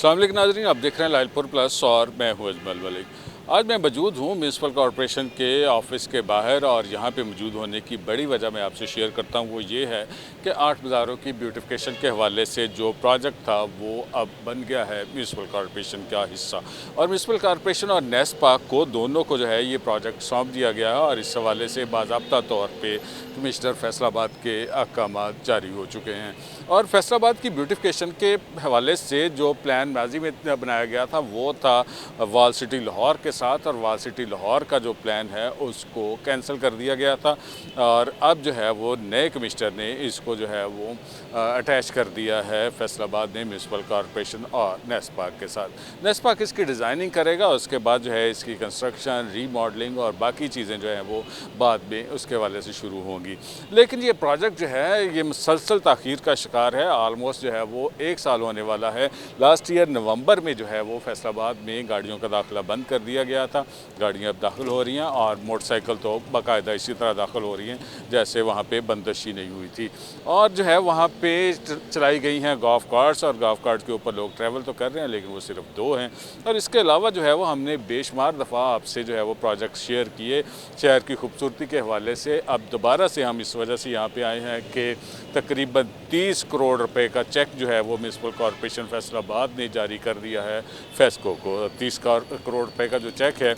अस्सलाम वालेकुम नाज़रीन, आप देख रहे हैं लाइलपुर प्लस और मैं हूं अजमल मलिक। आज मैं मौजूद हूं म्यूनसिपल कॉरपोरेशन के ऑफिस के बाहर और यहां पे मौजूद होने की बड़ी वजह मैं आपसे शेयर करता हूं वो ये है कि 8 बाज़ारों की ब्यूटिफिकेशन के हवाले से जो प्रोजेक्ट था वो अब बन गया है म्यूनसिपल कॉरपोरेशन का हिस्सा। और म्यूनसिपल कॉरपोरेशन और नेस्पा को दोनों को जो है ये प्रोजेक्ट सौंप दिया गया है और इस हवाले से बाज़ाब्ता तौर पर कमिश्नर फैसलाबाद के अहकामात जारी हो चुके हैं। और फैसलाबाद की ब्यूटिफिकेशन के हवाले से जो प्लान माजी में बनाया गया था वो था वॉल सिटी लाहौर के साथ, और वॉल सिटी लाहौर का जो प्लान है उसको कैंसिल कर दिया गया था और अब जो है वो नए कमिश्नर ने इसको जो है वो अटैच कर दिया है फैसलाबाद ने म्यूनसिपल कॉरपोरेशन और नेस्पाक के साथ। नेस्पाक इसकी डिज़ाइनिंग करेगा, उसके बाद जो है इसकी कंस्ट्रक्शन, रीमॉडलिंग और बाकी चीज़ें जो हैं वो बाद में उसके हवाले से शुरू होंगी। लेकिन ये प्रोजेक्ट जो है ये मुसलसल ताख़ीर का शिकार है। आलमोस्ट जो है वो 1 साल होने वाला है। लास्ट ईयर नवंबर में जो है वो फैसलाबाद में गाड़ियों का दाखिला बंद कर दिया गया था। गाड़ियाँ अब दाखिल हो रही हैं और मोटरसाइकिल तो बाकायदा इसी तरह दाखिल हो रही हैं जैसे वहाँ पे बंदिशी नहीं हुई थी। और जो है वहाँ पे चलाई गई हैं गोल्फ कार्ट्स, और गोल्फ कार्ट के ऊपर लोग ट्रैवल तो कर रहे हैं लेकिन वो सिर्फ 2 हैं। और इसके अलावा जो है वो हमने बेशुमार दफ़ा आपसे जो है वो प्रोजेक्ट शेयर किए शहर की खूबसूरती के हवाले से। अब दोबारा से हम इस वजह से यहाँ पे आए हैं कि तकरीबन 30 करोड़ रुपए का चेक जो है वो म्यूनसिपल कॉरपोरेशन फैसलाबाद ने जारी कर दिया है फेस्को को। 30 करोड़ रुपए का जो चेक है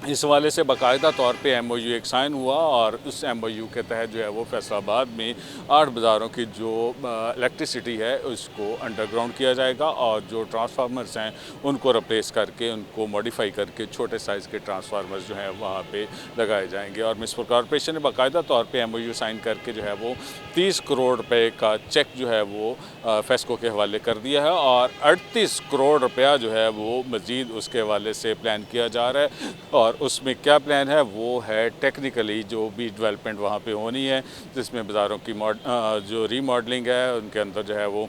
इस हवाले से बाकायदा तौर पे MOU एक साइन हुआ और उस MOU के तहत जो है वो फैसलाबाद में 8 बाज़ारों की जो इलेक्ट्रिसिटी है उसको अंडरग्राउंड किया जाएगा और जो ट्रांसफार्मर्स हैं उनको रिप्लेस करके, उनको मॉडिफाई करके छोटे साइज़ के ट्रांसफार्मर्स जो हैं वहाँ पे लगाए जाएंगे। और म्यूनसिपल कॉरपोरेशन ने बाकायदा तौर पे MOU साइन करके जो है वो 30 करोड़ रुपये का चेक जो है वो फेस्को के हवाले कर दिया है और 38 करोड़ रुपया जो है वो मज़ीद उसके हवाले से प्लान किया जा रहा है। और उसमें क्या प्लान है वो है टेक्निकली जो भी डेवलपमेंट वहाँ पे होनी है, जिसमें बाज़ारों की जो रीमॉडलिंग है उनके अंदर जो है वो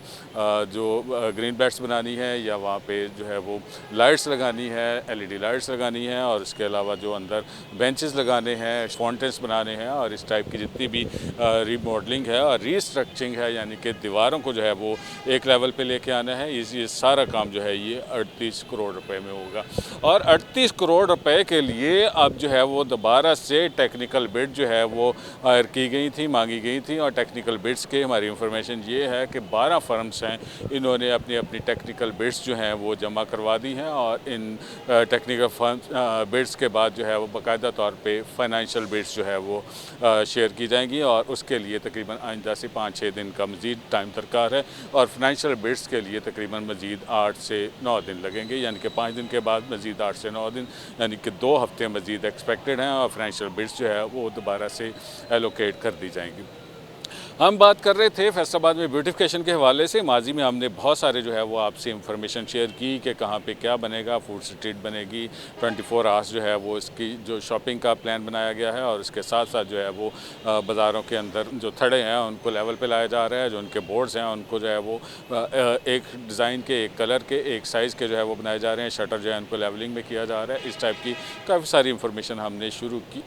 जो ग्रीन बेल्ट्स बनानी है या वहाँ पे जो है वो लाइट्स लगानी है, LED लाइट्स लगानी है, और इसके अलावा जो अंदर बेंचेस लगाने हैं, फाउंटेन्स बनाने हैं, और इस टाइप की जितनी भी रीमॉडलिंग है और रीस्ट्रक्चरिंग है यानी कि दीवारों को जो है वो एक लेवल पे लेके आना है। ये सारा काम जो है ये 38 करोड़ रुपए में होगा। और 38 करोड़ रुपए के लिए अब जो है वो दोबारा से टेक्निकल बिड जो है वो हायर की गई थी, मांगी गई थी। और टेक्निकल बिड्स के हमारी इंफॉर्मेशन ये है कि 12 फर्म्स हैं, इन्होंने अपनी अपनी टेक्निकल बिड्स जो हैं वो जमा करवा दी हैं और इन टेक्निकल फर्म्स बिड्स के बाद जो है वो बाकायदा तौर पे फाइनेंशियल बिड्स जो है वो शेयर की जाएंगी और उसके लिए तकरीबन आइंदा से 5-6 दिन का मज़ीद टाइम दरकार है। और फाइनेंशियल बिड्स के लिए तकरीबन मज़ीद 8 से 9 दिन लगेंगे, यानी कि 5 दिन के बाद मज़ीद 8 से 9 दिन, यानी कि 2 हफ्ते मज़ीद एक्सपेक्टेड हैं और फाइनेंशियल बिड्स जो है वो दोबारा से एलोकेट कर दी जाएंगी। हम बात कर रहे थे फैसलाबाद में ब्यूटिफिकेशन के हवाले से। माजी में हमने बहुत सारे जो है वो आपसे इंफॉर्मेशन शेयर की कि कहाँ पे क्या बनेगा, फूड स्ट्रीट बनेगी, 24 आवर्स जो है वो इसकी जो शॉपिंग का प्लान बनाया गया है और उसके साथ साथ जो है वो बाज़ारों के अंदर जो थड़े हैं उनको लेवल पे लाया जा रहा है, जो उनके बोर्ड्स हैं उनको जो है वो एक डिज़ाइन के, एक कलर के, एक साइज़ के जो है वो बनाए जा रहे हैं, शटर जो है उनको लेवलिंग में किया जा रहा है। इस टाइप की काफ़ी सारी इंफॉर्मेशन हमने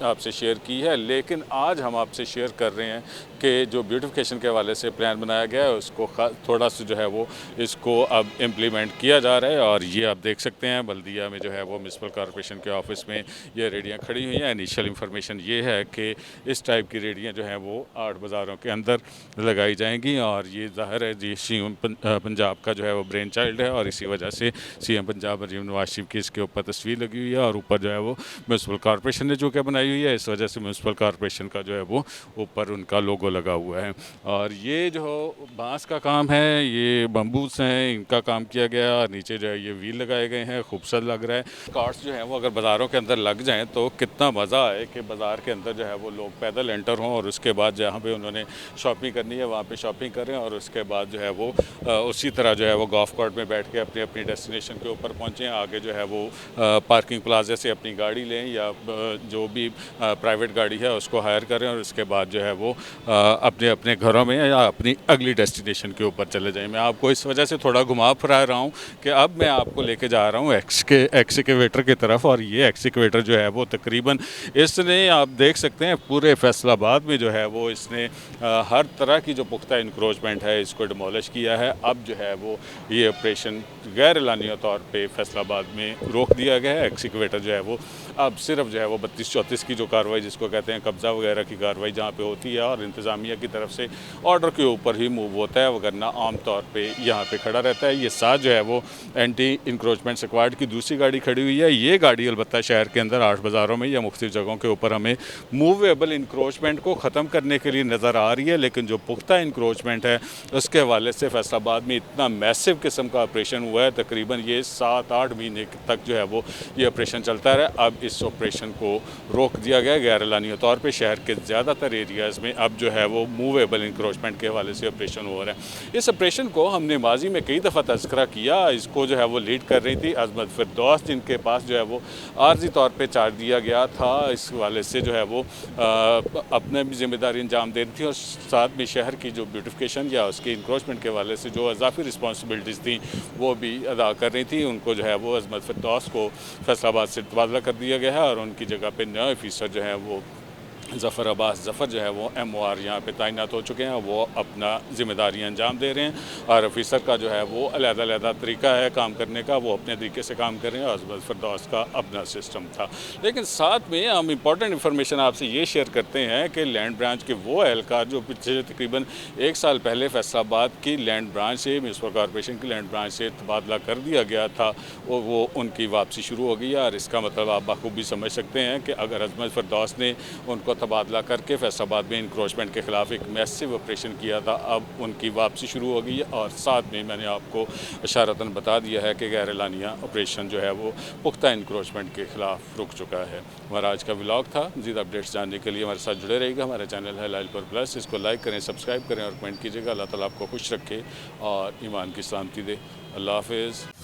आपसे शेयर की है। लेकिन आज हम आपसे शेयर कर रहे हैं कि जो ब्यूटिफिकेशन के हवाले से प्लान बनाया गया है उसको थोड़ा सा जो है वो इसको अब इम्प्लीमेंट किया जा रहा है। और ये आप देख सकते हैं बल्दिया में जो है वो म्यूनसिपल कॉरपोरेशन के ऑफिस में ये रेडियाँ खड़ी हुई हैं। इनिशियल इंफॉर्मेशन ये है कि इस टाइप की रेडियाँ जो हैं वो 8 बाज़ारों के अंदर लगाई जाएंगी और ये ज़ाहिर है जी CM पंजाब का जो है वो ब्रेन चाइल्ड है और इसी वजह से CM पंजाब मरीम नवाज शरीफ की इसके ऊपर तस्वीर लगी हुई है और ऊपर जो है वो म्यूनसिपल कॉरपोरेशन ने जो क्या बनाई हुई है, इस वजह से म्यूनसिपल कॉरपोरेशन का जो है वो ऊपर उनका लोगो लगा हुआ है। और ये जो बांस का काम है, ये बम्बूस हैं, इनका काम किया गया और नीचे जो है ये व्हील लगाए गए हैं, खूबसूरत लग रहा है। कार्ट्स जो हैं वो अगर बाज़ारों के अंदर लग जाएं तो कितना मज़ा आए कि बाज़ार के अंदर जो है वो लोग पैदल एंटर हों और उसके बाद जहाँ पे उन्होंने शॉपिंग करनी है वहाँ पे शॉपिंग करें और उसके बाद जो है वो उसी तरह जो है वो गोल्फ कार्ट में बैठ के अपनी अपनी डेस्टिनेशन के ऊपर पहुँचें। आगे जो है वो पार्किंग प्लाजे से अपनी गाड़ी लें या जो भी प्राइवेट गाड़ी है उसको हायर करें और उसके बाद जो है वो अपने अपने घरों में या अपनी अगली डेस्टिनेशन के ऊपर चले जाएं। मैं आपको इस वजह से थोड़ा घुमा फिरा रहा हूं कि अब मैं आपको लेके जा रहा हूं एक्सकेवेटर की तरफ। और ये एक्सकेवेटर जो है वो तकरीबन इसने, आप देख सकते हैं, पूरे फैसलाबाद में जो है वो इसने हर तरह की जो पुख्ता इंक्रोचमेंट है इसको डिमोलिश किया है। अब जो है वो ये ऑपरेशन गैर एलानिया तौर पे फैसलाबाद में रोक दिया गया है। एक्सकेवेटर जो है वो अब सिर्फ जो है वो 32-34 की जो कार्रवाई जिसको कहते हैं कब्ज़ा वगैरह की कार्रवाई जहाँ पे होती है और इंतज़ामिया की तरफ से ऑर्डर के ऊपर ही मूव होता है, वरना आम तौर पे यहाँ पे खड़ा रहता है। ये साथ जो है वो एंटी इंक्रोचमेंट स्क्वाड की दूसरी गाड़ी खड़ी हुई है। ये गाड़ी अलबत्ता शहर के अंदर 8 बाज़ारों में या मुख्तलिफ जगहों के ऊपर हमें मूवेबल इंक्रोचमेंट को ख़त्म करने के लिए नज़र आ रही है, लेकिन जो पुख्ता इंक्रोचमेंट है उसके हवाले से फैसलाबाद में इतना मैसिव किस्म का ऑपरेशन हुआ है, तकरीबन ये 7-8 महीने तक जो है वो ये ऑपरेशन चलता रहा। अब इस ऑपरेशन को रोक दिया गया गैर एलानिया तौर पे। शहर के ज़्यादातर एरियाज़ में अब जो है वो मूवेबल इंक्रोचमेंट के हवाले से ऑपरेशन हो रहा है। इस ऑपरेशन को हमने माजी में कई दफ़ा तज़किरा किया। इसको जो है वो लीड कर रही थी अज़मत फ़िरदौस, जिनके पास जो है वो आर्जी तौर पर चार्ज दिया गया था। इस हवाले से जो है वो अपने भी जिम्मेदारी अंजाम दे रही थी और साथ में शहर की जो ब्यूटिफिकेशन या उसके इंक्रोचमेंट के हवाले से जो इजाफी रिस्पॉन्सिबिलिटीज़ थी वो भी अदा कर रही थी। उनको जो है वो अज़मत फ़िरदौस को फैसलाबाद से तबादला कर दिया गया है और उनकी जगह पे नए ऑफिसर जो है वो ज़फ़र अब्बास ज़फ़र जो है वो MOR यहाँ पे तैनात हो चुके हैं। वो अपना ज़िम्मेदारी अंजाम दे रहे हैं और ऑफिसर का जो है वो अलग-अलग तरीका है काम करने का, वो अपने तरीके से काम कर रहे हैं और अज़मत फ़िरदौस का अपना सिस्टम था। लेकिन साथ में हम इम्पॉर्टेंट इन्फॉर्मेशन आपसे ये शेयर करते हैं कि लैंड ब्रांच के वो एहलकार जो पिछले तकरीबन 1 साल पहले फैसलाबाद की लैंड ब्रांच से, म्यूनसिपल कॉरपोरेशन की लैंड ब्रांच से तबादला कर दिया गया था, वो उनकी वापसी शुरू हो गई है। और इसका मतलब आप बखूबी समझ सकते हैं कि अगर अज़मत फ़िरदौस ने उनको तबादला करके फैसलाबाद में इंक्रोचमेंट के ख़िलाफ़ एक मैसिव ऑपरेशन किया था, अब उनकी वापसी शुरू हो गई है। और साथ में मैंने आपको इशारतन बता दिया है कि गैर एलानिया ऑपरेशन जो है वो पुख्ता इंक्रोचमेंट के ख़िलाफ़ रुक चुका है। हमारा आज का व्लॉग था। मज़ीद अपडेट्स जानने के लिए हमारे साथ जुड़े रहिएगा। हमारा चैनल है लाइलपुर प्लस, इसको लाइक करें, सब्सक्राइब करें और कमेंट कीजिएगा। अल्लाह ताला आपको खुश रखे और ईमान की सलामती दे। अल्लाह हाफ़िज़।